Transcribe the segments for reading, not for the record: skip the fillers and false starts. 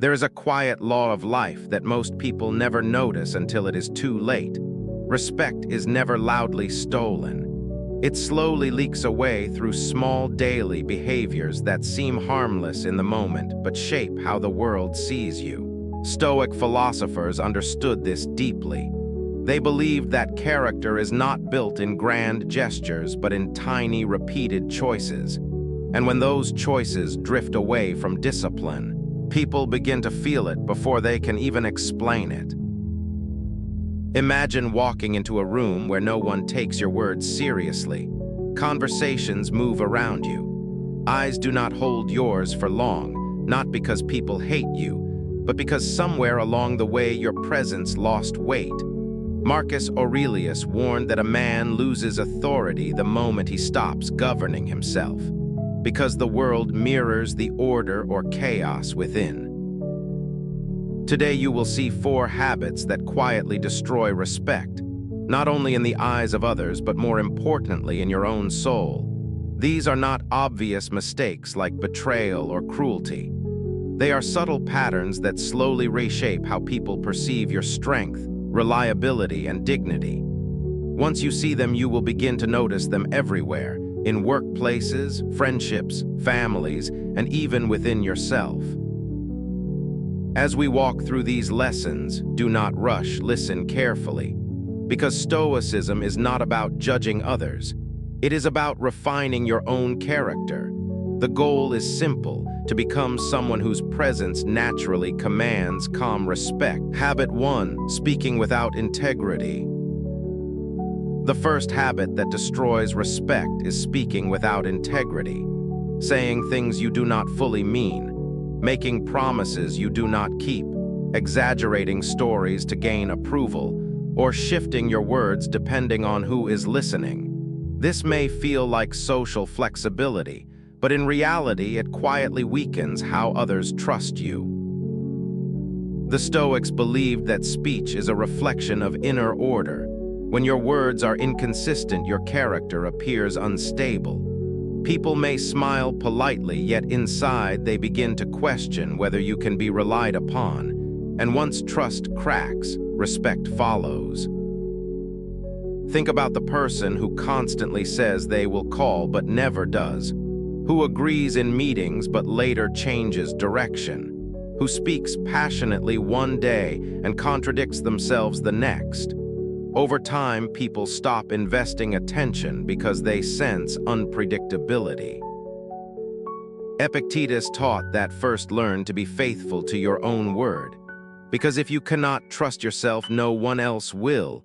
There is a quiet law of life that most people never notice until it is too late. Respect is never loudly stolen. It slowly leaks away through small daily behaviors that seem harmless in the moment but shape how the world sees you. Stoic philosophers understood this deeply. They believed that character is not built in grand gestures but in tiny, repeated choices. And when those choices drift away from discipline, people begin to feel it before they can even explain it. Imagine walking into a room where no one takes your words seriously. Conversations move around you. Eyes do not hold yours for long, not because people hate you, but because somewhere along the way your presence lost weight. Marcus Aurelius warned that a man loses authority the moment he stops governing himself, because the world mirrors the order or chaos within. Today you will see 4 habits that quietly destroy respect, not only in the eyes of others but more importantly in your own soul. These are not obvious mistakes like betrayal or cruelty. They are subtle patterns that slowly reshape how people perceive your strength, reliability, and dignity. Once you see them, you will begin to notice them everywhere, in workplaces, friendships, families, and even within yourself. As we walk through these lessons, do not rush, listen carefully. Because Stoicism is not about judging others. It is about refining your own character. The goal is simple: to become someone whose presence naturally commands calm respect. Habit 1: speaking without integrity. The first habit that destroys respect is speaking without integrity. Saying things you do not fully mean. Making promises you do not keep, exaggerating stories to gain approval, or shifting your words depending on who is listening. This may feel like social flexibility, but in reality it quietly weakens how others trust you. The Stoics believed that speech is a reflection of inner order. When your words are inconsistent, your character appears unstable. People may smile politely, yet inside they begin to question whether you can be relied upon. And once trust cracks, respect follows. Think about the person who constantly says they will call but never does, who agrees in meetings but later changes direction, who speaks passionately one day and contradicts themselves the next. Over time, people stop investing attention because they sense unpredictability. Epictetus taught that first learn to be faithful to your own word, because if you cannot trust yourself, no one else will.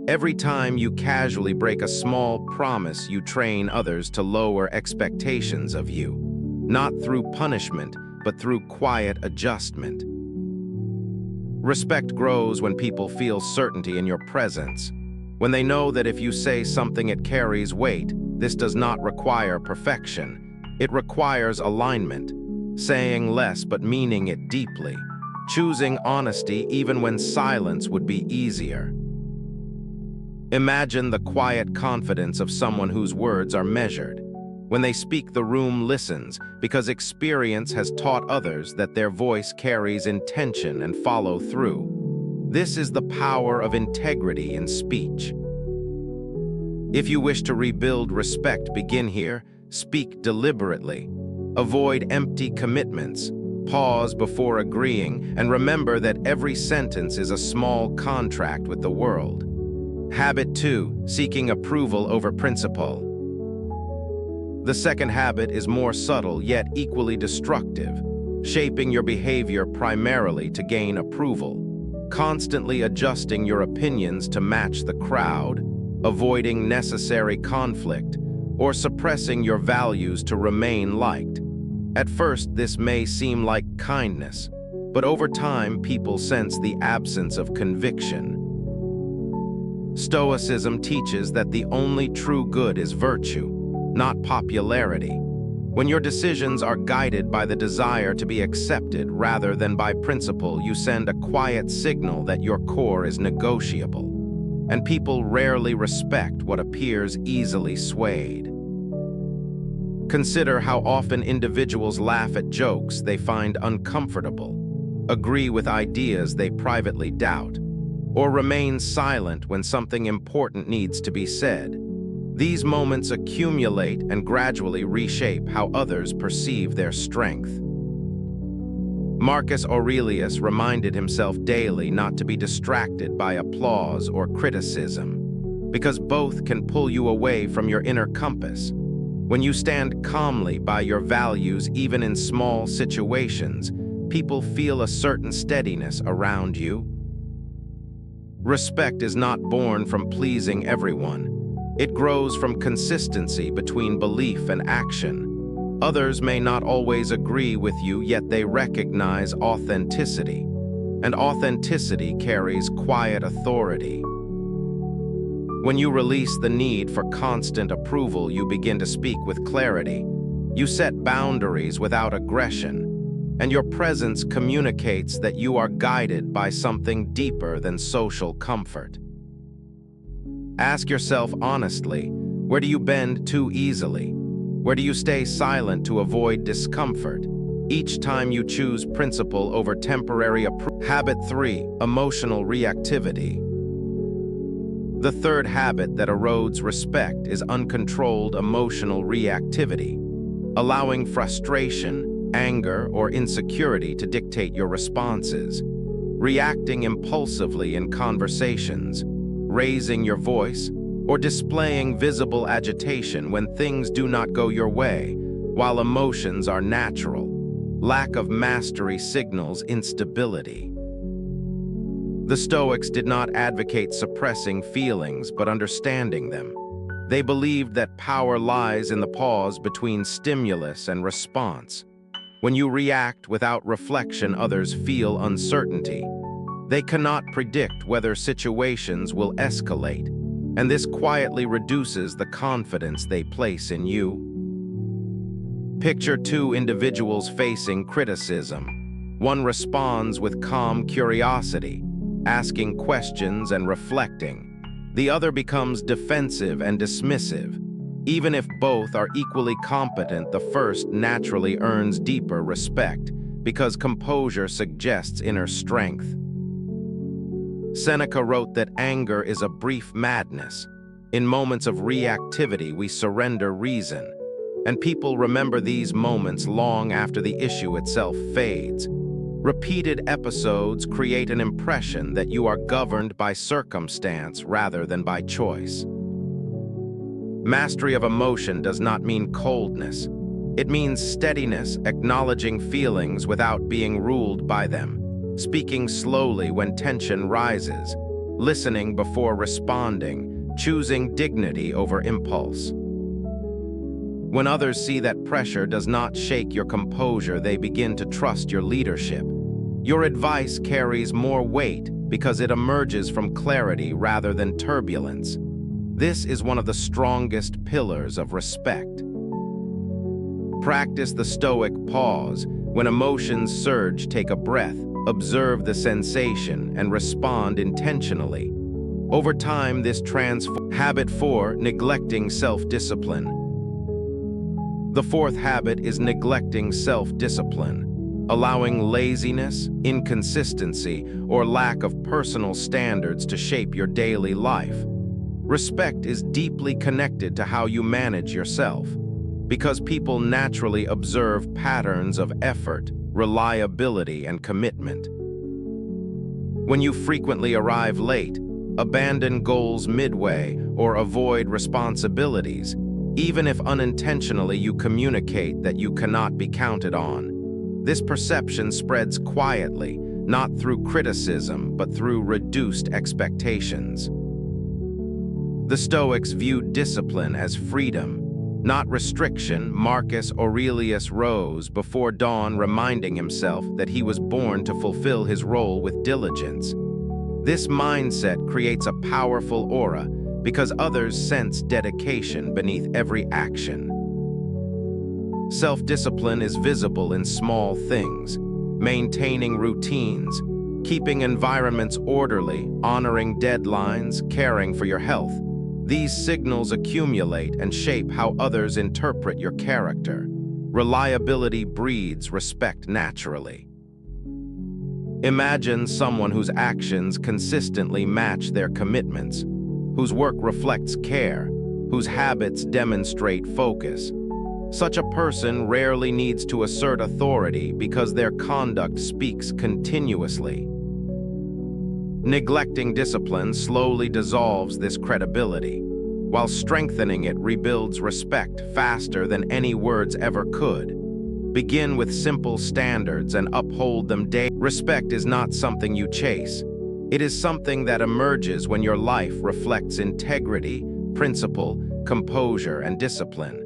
Every time you casually break a small promise, you train others to lower expectations of you, not through punishment, but through quiet adjustment. Respect grows when people feel certainty in your presence. When they know that if you say something, it carries weight. This does not require perfection. It requires alignment, saying less but meaning it deeply, choosing honesty even when silence would be easier. Imagine the quiet confidence of someone whose words are measured. When they speak, the room listens, because experience has taught others that their voice carries intention and follow through. This is the power of integrity in speech. If you wish to rebuild respect, begin here. Speak deliberately. Avoid empty commitments. Pause before agreeing, and remember that every sentence is a small contract with the world. Habit 2: seeking approval over principle. The second habit is more subtle yet equally destructive, shaping your behavior primarily to gain approval, constantly adjusting your opinions to match the crowd, avoiding necessary conflict, or suppressing your values to remain liked. At first, this may seem like kindness, but over time, people sense the absence of conviction. Stoicism teaches that the only true good is virtue, not popularity. When your decisions are guided by the desire to be accepted rather than by principle, you send a quiet signal that your core is negotiable, and people rarely respect what appears easily swayed. Consider how often individuals laugh at jokes they find uncomfortable. agree with ideas they privately doubt, or remain silent when something important needs to be said. These moments accumulate and gradually reshape how others perceive their strength. Marcus Aurelius reminded himself daily not to be distracted by applause or criticism, because both can pull you away from your inner compass. When you stand calmly by your values, even in small situations, people feel a certain steadiness around you. Respect is not born from pleasing everyone. It grows from consistency between belief and action. Others may not always agree with you, yet they recognize authenticity. And authenticity carries quiet authority. When you release the need for constant approval, you begin to speak with clarity. You set boundaries without aggression, and your presence communicates that you are guided by something deeper than social comfort. Ask yourself honestly, where do you bend too easily? Where do you stay silent to avoid discomfort? Each time you choose principle over temporary approval. Habit 3, emotional reactivity. The third habit that erodes respect is uncontrolled emotional reactivity, allowing frustration, anger, or insecurity to dictate your responses. Reacting impulsively in conversations, raising your voice, or displaying visible agitation when things do not go your way. While emotions are natural, lack of mastery signals instability. The Stoics did not advocate suppressing feelings but understanding them. They believed that power lies in the pause between stimulus and response. When you react without reflection, others feel uncertainty. They cannot predict whether situations will escalate, and this quietly reduces the confidence they place in you. Picture two individuals facing criticism. One responds with calm curiosity, asking questions and reflecting. The other becomes defensive and dismissive. Even if both are equally competent, the first naturally earns deeper respect because composure suggests inner strength. Seneca wrote that anger is a brief madness. In moments of reactivity, we surrender reason, and people remember these moments long after the issue itself fades. Repeated episodes create an impression that you are governed by circumstance rather than by choice. Mastery of emotion does not mean coldness. It means steadiness, acknowledging feelings without being ruled by them, speaking slowly when tension rises, listening before responding, choosing dignity over impulse. When others see that pressure does not shake your composure, they begin to trust your leadership. Your advice carries more weight because it emerges from clarity rather than turbulence. This is one of the strongest pillars of respect. Practice the Stoic pause. When emotions surge, take a breath, observe the sensation, and respond intentionally. Over time, this transforms. Habit 4, neglecting self-discipline. The fourth habit is neglecting self-discipline, allowing laziness, inconsistency, or lack of personal standards to shape your daily life. Respect is deeply connected to how you manage yourself, because people naturally observe patterns of effort, reliability, and commitment. When you frequently arrive late, abandon goals midway, or avoid responsibilities, even if unintentionally, you communicate that you cannot be counted on. This perception spreads quietly, not through criticism, but through reduced expectations. The Stoics viewed discipline as freedom, not restriction. Marcus Aurelius rose before dawn, reminding himself that he was born to fulfill his role with diligence. This mindset creates a powerful aura because others sense dedication beneath every action. Self-discipline is visible in small things, maintaining routines, keeping environments orderly, honoring deadlines, caring for your health. These signals accumulate and shape how others interpret your character. Reliability breeds respect naturally. Imagine someone whose actions consistently match their commitments, whose work reflects care, whose habits demonstrate focus. Such a person rarely needs to assert authority because their conduct speaks continuously. Neglecting discipline slowly dissolves this credibility, while strengthening it rebuilds respect faster than any words ever could. Begin with simple standards and uphold them daily. Respect is not something you chase. It is something that emerges when your life reflects integrity, principle, composure, and discipline.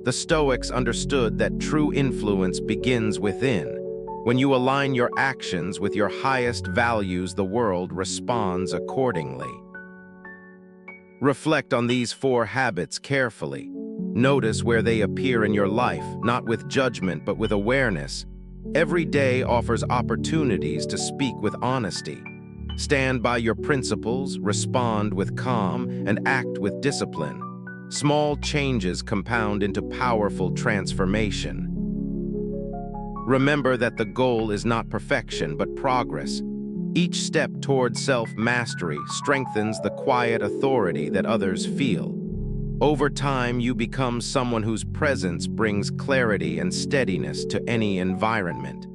The Stoics understood that true influence begins within. When you align your actions with your highest values, the world responds accordingly. Reflect on these 4 habits carefully. Notice where they appear in your life, not with judgment but with awareness. Every day offers opportunities to speak with honesty. Stand by your principles, respond with calm, and act with discipline. Small changes compound into powerful transformation. Remember that the goal is not perfection but progress. Each step toward self-mastery strengthens the quiet authority that others feel. Over time, you become someone whose presence brings clarity and steadiness to any environment.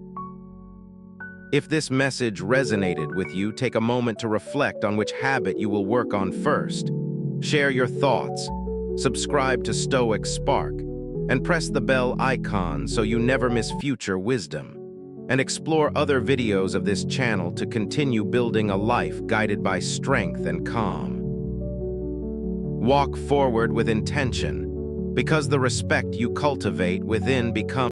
If this message resonated with you, take a moment to reflect on which habit you will work on first. Share your thoughts, subscribe to Stoic Spark, and press the bell icon so you never miss future wisdom. And explore other videos of this channel to continue building a life guided by strength and calm. Walk forward with intention, because the respect you cultivate within becomes